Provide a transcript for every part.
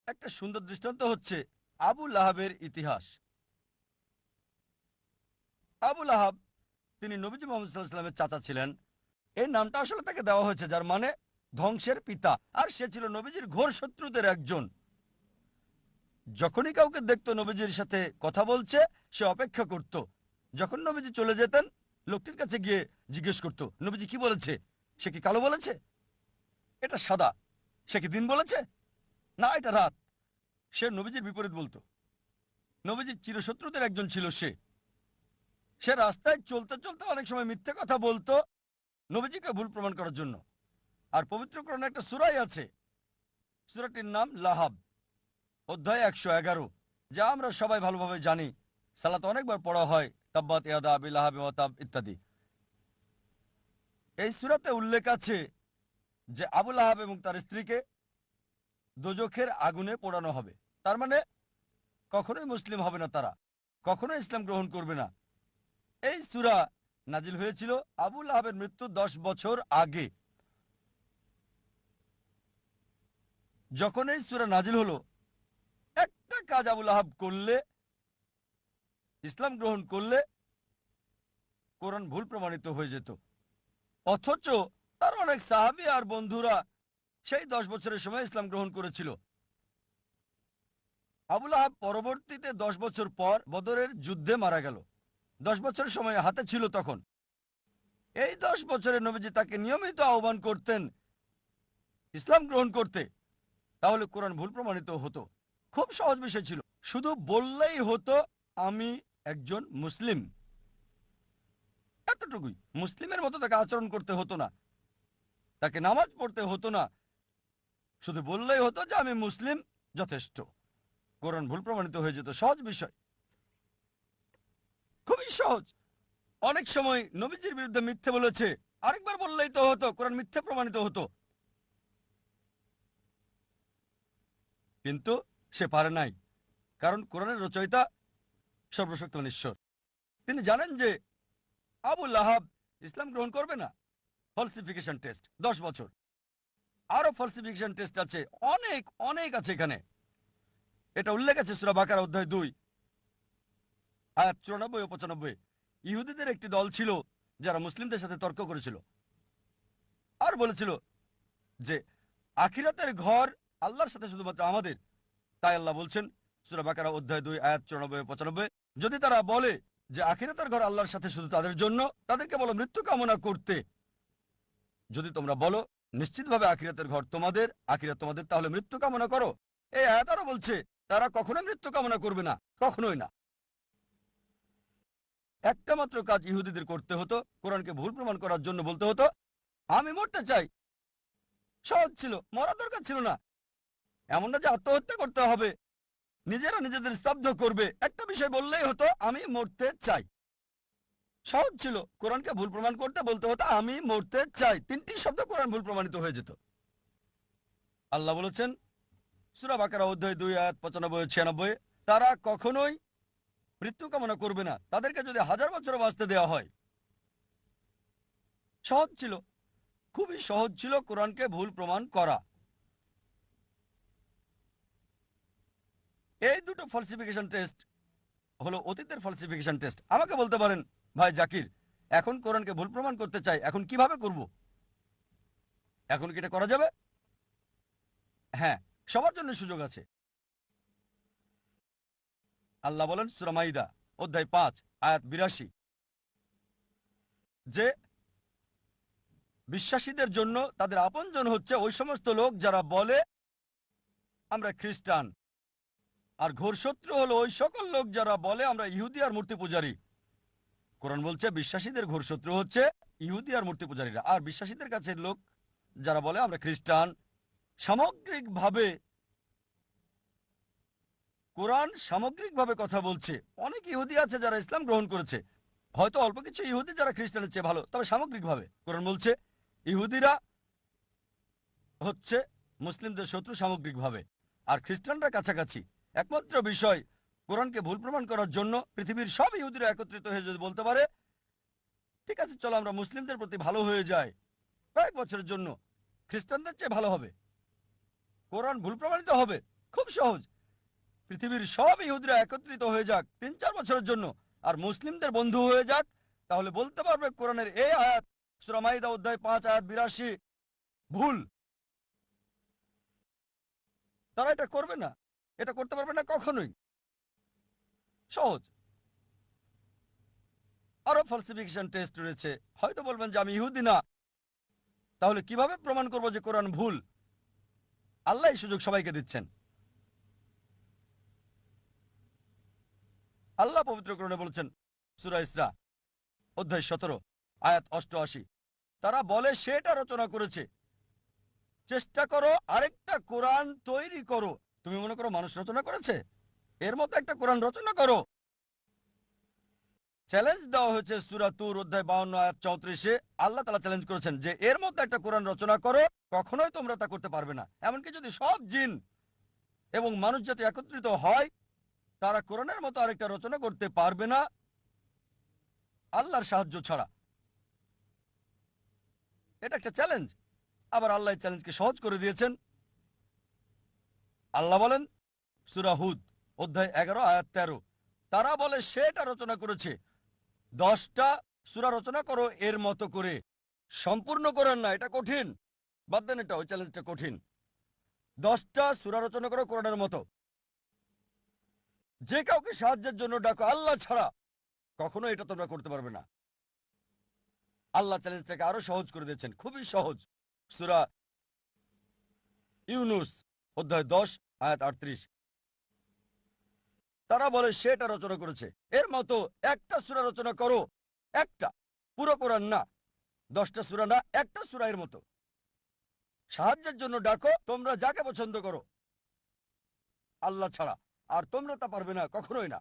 একটা সুন্দর দৃষ্টান্ত হচ্ছে আবু লাহাবের ইতিহাস। আবু লাহাব তিনি নবীজি মোহাম্মদ সাল্লাল্লাহু আলাইহি ওয়াসাল্লামের চাচা ছিলেন। এই নামটা আসলে তাকে দেওয়া হয়েছে, যার মানে ধ্বংসের পিতা। আর সে ছিল নবীজির ঘোর শত্রুদের একজন। যখনই কাউকে দেখতো নবীজির সাথে কথা বলছে, সে অপেক্ষা করত। যখন নবীজি চলে যেতেন, লোকটির কাছে গিয়ে জিজ্ঞেস করত, নবীজি কি বলেছে? সে কি কালো বলেছে? এটা সাদা। সে কি দিন বলেছে? না, এটা রাত। সে নবীজির বিপরীত বলতো। নবীজির চিরশত্রুদের একজন ছিল সে। সে রাস্তায় চলতে চলতে অনেক সময় মিথ্যে কথা বলতো নবীজিকে ভুল প্রমাণ করার জন্য। আর পবিত্র কোরআনে একটা সূরাই আছে, সূরাটির নাম লাহাব, অধ্যায় 111, যা আমরা সবাই ভালোভাবে জানি। সালাত অনেকবার পড়া হয়, তাব্বাত ইয়াদা আবি লাহাবি ওয়া তাব ইত্যাদি। এই সূরাতে উল্লেখ আছে যে আবু লাহাব এবং তার স্ত্রীকে দোজখের আগুনে পোড়ানো হবে। তার মানে কখনোই মুসলিম হবে না তারা, কখনোই ইসলাম গ্রহণ করবে না। এই সূরা নাজিল হয়েছিল আবু লাহাবের মৃত্যুর 10 বছর আগে। যখন এই সূরা নাজিল হলো, একটা কাজ আবু লাহাব করলে, ইসলাম গ্রহণ করলে, কোরআন ভুল প্রমাণিত হয়ে যেত। অথচ তার অনেক সাহাবী আর বন্ধুরা সেই 10 বছরের সময় ইসলাম গ্রহণ করেছিল। আবু লাহাব পরবর্তীতে 10 বছর পর বদরের যুদ্ধে মারা গেল। 10 বছর সময় হাতে ছিল তখন। এই 10 বছরে নবীজি তাকে নিয়মিত আহ্বান করতেন ইসলাম গ্রহণ করতে, তাহলে কোরআন ভুল প্রমাণিত হতো। খুব সহজ বিষয় ছিল, শুধু বললেই হতো আমি একজন মুসলিম। এতটুকুই। মুসলিমের মতো তাকে আচরণ করতে হতো না, তাকে নামাজ পড়তে হতো না, শুধু বললেই হতো যে আমি মুসলিম, যথেষ্ট। কোরআন ভুল প্রমাণিত হয়ে যেত। সহজ বিষয়, খুবই সহজ। অনেক সময় নবীজির বিরুদ্ধে মিথ্যে বলেছে, আরেকবার বললেই তো হতো, কোরআন মিথ্যে প্রমাণিত হতো। কিন্তু সে পারে নাই, কারণ কোরআনের রচয়িতা সর্বশক্তিমান ঈশ্বর। তিনি জানেন যে আবু লাহাব ইসলাম গ্রহণ করবে না। ফলসিফিকেশন টেস্ট 10 বছর। আরো ফলসিফিকেশন টেস্ট আছে, অনেক অনেক আছে এখানে। এটা উল্লেখ আছে সূরা বাকারা অধ্যায় 2 আয়াত 94 ও 95। ইহুদিদের একটি দল ছিল যারা মুসলিমদের সাথে তর্ক করেছিল আর বলেছিল যে আখিরাতের ঘর আল্লাহর সাথে শুধুমাত্র আমাদের। তাই আল্লাহ বলছেন সূরা বাকারা অধ্যায় 2 আয়াত 94 ও 95, যদি তারা বলে যে আখিরাতের ঘর আল্লাহর সাথে শুধু তাদের জন্য, তাদেরকে বলো মৃত্যু কামনা করতে। যদি তোমরা বলো নিশ্চিতভাবে আখিরাতের ঘর তোমাদের, আখিরাত তোমাদের, তাহলে মৃত্যু কামনা করো। এই আয়াত আরো বলছে তারা কখনোই মৃত্যু কামনা করবে না, কখনোই না। একটা মাত্র কাজ ইহুদিদের করতে হতো, কোরআনকে ভুল প্রমাণ করার জন্য বলতে হতো আমি মরতে চাই। সহজ ছিল, মরা দরকার ছিল না। এমন না যে আত্মহত্যা করতে হবে, নিজেরা নিজেদের স্তব্ধ করবে। একটা বিষয় বললেই হতো আমি মরতে চাই। সহজ ছিল। কোরআনকে ভুল প্রমাণ করতে বলতে হতো আমি মরতে চাই। 3টি শব্দ কোরআন ভুল প্রমাণিত হয়ে যেত। আল্লাহ বলেছেন সূরা বাকারা অধ্যায় 2 আয়াত 95 ও 96, তারা কখনোই মৃত্যু কামনা করবে না, তাদেরকে যদি 1000 বছরও বাঁচতে দেওয়া হয়। সহজ ছিল, খুবই সহজ ছিল কোরআনকে ভুল প্রমাণ করা। এই দুটো ফলসিফিকেশন টেস্ট হলো অতীতের ফলসিফিকেশন টেস্ট। আমাকে বলতে পারেন ভাই জাকির, এখন কোরআনকে ভুল প্রমাণ করতে চাই, এখন কিভাবে করব? এখন কি এটা করা যাবে? হ্যাঁ, সবার জন্য সুযোগ আছে। আল্লাহ বলেন সূরা মাইদা অধ্যায় 5 আয়াত 82 যে বিশ্বাসীদের জন্য তাদের আপনজন হচ্ছে ওই সমস্ত লোক যারা বলে আমরা খ্রিস্টান, আর ঘোর শত্রু হলো ওই সকল লোক যারা বলে আমরা ইহুদি আর মূর্তি পূজারী। কোরআন বলছে বিশ্বাসীদের ঘোর শত্রু হচ্ছে ইহুদি আর মূর্তি পূজারীরা, আর বিশ্বাসীদের কাছে লোক যারা বলে আমরা খ্রিস্টান। সামগ্রিকভাবে কোরআন সামগ্রিকভাবে কথা বলছে। অনেক ইহুদি আছে যারা ইসলাম গ্রহণ করেছে, হয়তো অল্প কিছু ইহুদি যারা খ্রিস্টানের চেয়ে ভালো, তবে সামগ্রিকভাবে কোরআন বলছে ইহুদিরা হচ্ছে মুসলিমদের শত্রু সামগ্রিকভাবে, আর খ্রিস্টানরা কাছাকাছি। একমাত্র বিষয়, কোরআনকে ভুল প্রমাণ করার জন্য পৃথিবীর সব ইহুদিরা একত্রিত হয়ে যদি বলতে পারে ঠিক আছে চলো আমরা মুসলিমদের প্রতি ভালো হয়ে যাই কয়েক বছরের জন্য, খ্রিস্টানদের চেয়ে ভালো হবে, কোরআন ভুল প্রমাণিত হবে। খুব সহজ। পৃথিবীর সব ইহুদিরা একত্রিত হয়ে যাক 3-4 বছরের জন্য, আর মুসলিমদের বন্ধু হয়ে যাক, তাহলে বলতে পারবে কোরআনের এই আয়াত সূরা মাইদা অধ্যায় 5 আয়াত 82 ভুল। তারা এটা করবে না, এটা করতে পারবে না কখনোই। সহজ। আরো ফালসিফিকেশন টেস্ট রয়েছে। হয়তো বলবেন যে আমি ইহুদি না, তাহলে কিভাবে প্রমাণ করব যে কোরআন ভুল? আল্লাহ এই সুযোগ সবাইকে দিচ্ছেন। আল্লাহ পবিত্র কোরআনে বলেছেন সূরা ইসরা অধ্যায় 17 আয়াত 88, তারা বলে সেটা রচনা করেছে। চেষ্টা করো আরেকটা কোরআন তৈরি করো। তুমি মনে করো মানুষ রচনা করেছে? এর মতো একটা কোরআন রচনা করো। চ্যালেঞ্জ দেওয়া হয়েছে সূরা তুর অধ্যায় 52 আয়াত 34-এ। আল্লাহ তাআলা চ্যালেঞ্জ করেছেন যে এর মতো একটা কোরআন রচনা করো। কখনোই তোমরা তা করতে পারবে না। এমনকি যদি সব জিন এবং মানুষ জাতি একত্রিত হয়, তারা কোরআনের মতো আরেকটা রচনা করতে পারবে না আল্লাহর সাহায্য ছাড়া। এটা একটা চ্যালেঞ্জ। আবার আল্লাহ এই চ্যালেঞ্জকে সহজ করে দিয়েছেন। আল্লাহ বলেন সূরা হুদ অধ্যায় 11 আয়াত 13, তারা বলে সেটা রচনা করেছে। 10টা সূরা রচনা করো এর মতো করে। সম্পূর্ণ কোরআন না, এটা কঠিন। বাদ দেন এটা, ওই চ্যালেঞ্জটা কঠিন। 10টা সূরা রচনা করো কোরআনের মতো। যে কাউকে সাহায্যের জন্য ডাকো আল্লাহ ছাড়া, কখনো এটা তোমরা করতে পারবে না। আল্লাহ চ্যালেঞ্জটাকে আরো সহজ করে দিয়েছেন, খুবই সহজ। সূরা ইউনুস অধ্যায় 10 আয়াত 38, তারা বলে সেটা রচনা করেছে। এর মতো একটা সূরা রচনা করো। একটা, পুরো কোরআন না, 10টা সূরা না, একটা সূরা এর মতো। সাহায্যের জন্য ডাকো তোমরা যাকে পছন্দ করো আল্লাহ ছাড়া, আর তোমরা তা পারবে না, কখনোই না,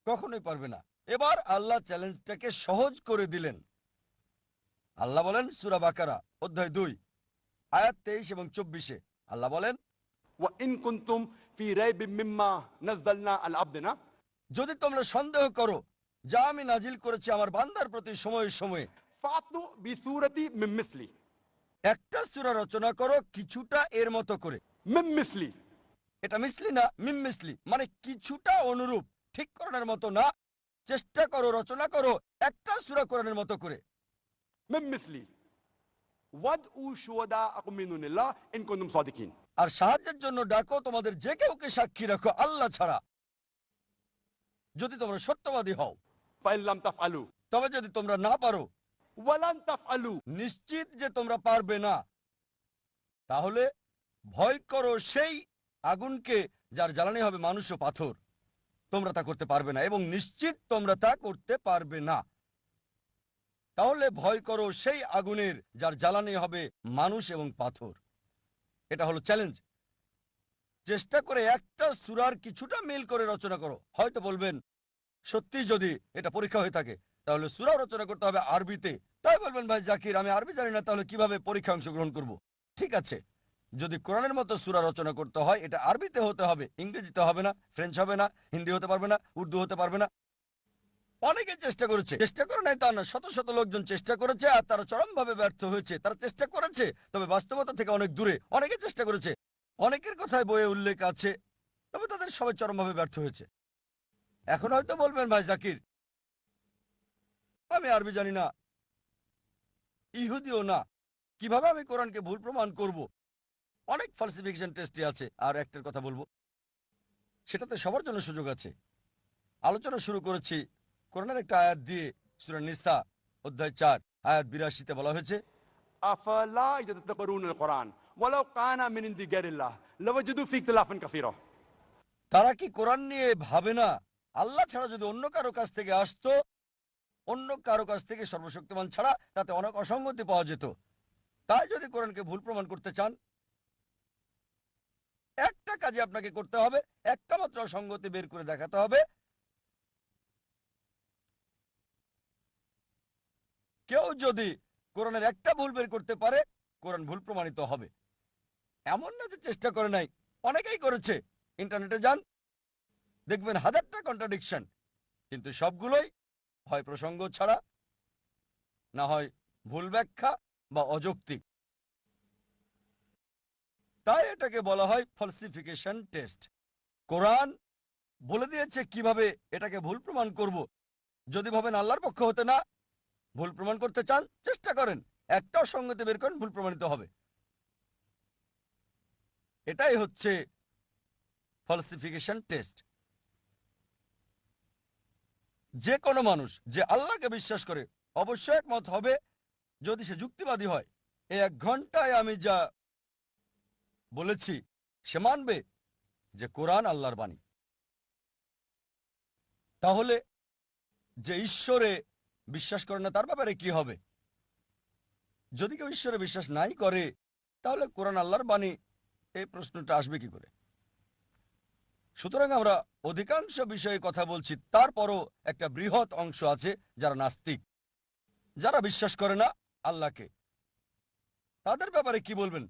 কখনোই পারবে না। এবার আল্লাহ চ্যালেঞ্জটাকে সহজ করে দিলেন। আল্লাহ বলেন সূরা বাকারা অধ্যায় 2 আয়াত 23 এবং 24-এ, আল্লাহ বলেন وإن كنتم في ريب مما نزلنا على عبدنا যদি তোমরা সন্দেহ করো যা আমি নাজিল করেছি আমার বান্দার প্রতি সময়ে সময়ে, فأتوا بسورة من مثلي একটা সূরা রচনা করো কিছুটা এর মতো করে। من مثلي এটা মিসলি না, মিম মিসলি, মানে কিছুটা অনুরূপ, ঠিক কোরআনের মতো না। চেষ্টা করো, রচনা করো একটা সূরা কোরআনের মতো করে। من مثلي وادعوا شهداءكم من دون الله إن كنتم صادقين আর সাহায্যের জন্য ডাকো তোমাদের যে কেউকে সাক্ষী রাখো আল্লাহ ছাড়া, যদি তোমরা সত্যবাদী হও। فإن لم تفعلوا তবে যদি তোমরা না পারো, ولن تفعلوا নিশ্চিত যে তোমরা পারবে না, তাহলে ভয় করো সেই আগুনকে যার জ্বালানি হবে মানুষ ও পাথর। তোমরা তা করতে পারবে না এবং নিশ্চিত তোমরা তা করতে পারবে না। তাহলে ভয় করো সেই আগুনের যার জ্বালানি হবে মানুষ এবং পাথর। এটা হলো চ্যালেঞ্জ। চেষ্টা করে একটা সূরার কিছুটা মিল করে রচনা করো। হয়তো বলবেন সত্যি যদি এটা পরীক্ষা হয়ে থাকে তাহলে সূরা রচনা করতে হবে আরবিতে। তাই বলবেন ভাই জাকির আমি আরবি জানি না, তাহলে কিভাবে পরীক্ষা অংশগ্রহণ করব? ঠিক আছে, যদি কোরআনের মতো সূরা রচনা করতে হয় এটা আরবিতে হতে হবে, ইংরেজিতে হবে না, ফ্রেঞ্চ হবে না, হিন্দি হতে পারবে না, উর্দু হতে পারবে না। অনেকে চেষ্টা করেছে, চেষ্টা করে নাই তা না, শত শত লোকজন চেষ্টা করেছে আর তারা চরমভাবে ব্যর্থ হয়েছে। তারা চেষ্টা করেছে তবে বাস্তবতা থেকে অনেক দূরে। অনেকে চেষ্টা করেছে, অনেকের কথায় বইয়ে উল্লেখ আছে, তবে তাদের সবাই চরমভাবে ব্যর্থ হয়েছে। এখন হয়তো বলবেন ভাই জাকির আমি আরবি জানি না, ইহুদিও না, কিভাবে আমি কোরআনকে ভুল প্রমাণ করব? অনেক ফালসিফিকেশন টেস্টে আছে। আর একটার কথা বলবো, সেটাতে সবার জন্য সুযোগ আছে। আলোচনা শুরু করেছি কোরআনের একটা আয়াত দিয়ে। সূরা নিসা অধ্যায় 4 আয়াত 82-তে বলা হয়েছে أفلا يتدبرون القرآن ولو كان من عند غير الله لوجدوا فيه اختلافا كثيرا তারা কি কোরআন নিয়ে ভাবে না আল্লাহ ছাড়া যদি অন্য কারো কাছ থেকে আসতো, অন্য কারো কাছ থেকে সর্বশক্তিমান ছাড়া, তাতে অনেক অসঙ্গতি পাওয়া যেত। তাই যদি কোরআনকে ভুল প্রমাণ করতে চান একটা কাজে আপনাকে করতে হবে, একটা মাত্র অসঙ্গতি বের করে দেখাতে হবে। কেউ যদি কোরআনের একটা ভুল বের করতে পারে কোরআন ভুল প্রমাণিত হবে। এমন না যে চেষ্টা করে নাই, অনেকেই করেছে। ইন্টারনেটে যান, দেখবেন হাজারটা কন্ট্রাডিকশন, কিন্তু সবগুলোই হয় প্রসঙ্গ ছাড়া, না হয় ভুল ব্যাখ্যা বা অযৌক্তিক। তাই এটাকে বলা হয় ফলসিফিকেশন টেস্ট। কোরআন বলে দিয়েছে কিভাবে এটাকে ভুল প্রমাণ করব। যদি ভাবেন আল্লাহর পক্ষ হতে না, ভুল প্রমাণ করতে চান, চেষ্টা করেন, একটাও সঙ্গতি বের করেন, ভুল প্রমাণিত হবে। এটাই হচ্ছে ফলসিফিকেশন টেস্ট। যে কোনো মানুষ যে আল্লাহকে বিশ্বাস করে অবশ্যই একমত হবে, যদি সে যুক্তিবাদী হয়। এই 1 ঘন্টায় আমি যা বলেছি সে মানবে যে কোরআন আল্লাহর বাণী। তাহলে যে ঈশ্বরে বিশ্বাস করে না তার ব্যাপারে কি হবে? যদি কেউ ঈশ্বরে বিশ্বাস নাই করে, তাহলে কোরআন আল্লাহর বাণী, এই প্রশ্নটা আসবে কি করে? সুতরাং আমরা অধিকাংশ বিষয়ে কথা বলছি, তারপরও একটা বৃহৎ অংশ আছে যারা নাস্তিক, যারা বিশ্বাস করে না আল্লাহকে। তাদের ব্যাপারে কি বলবেন?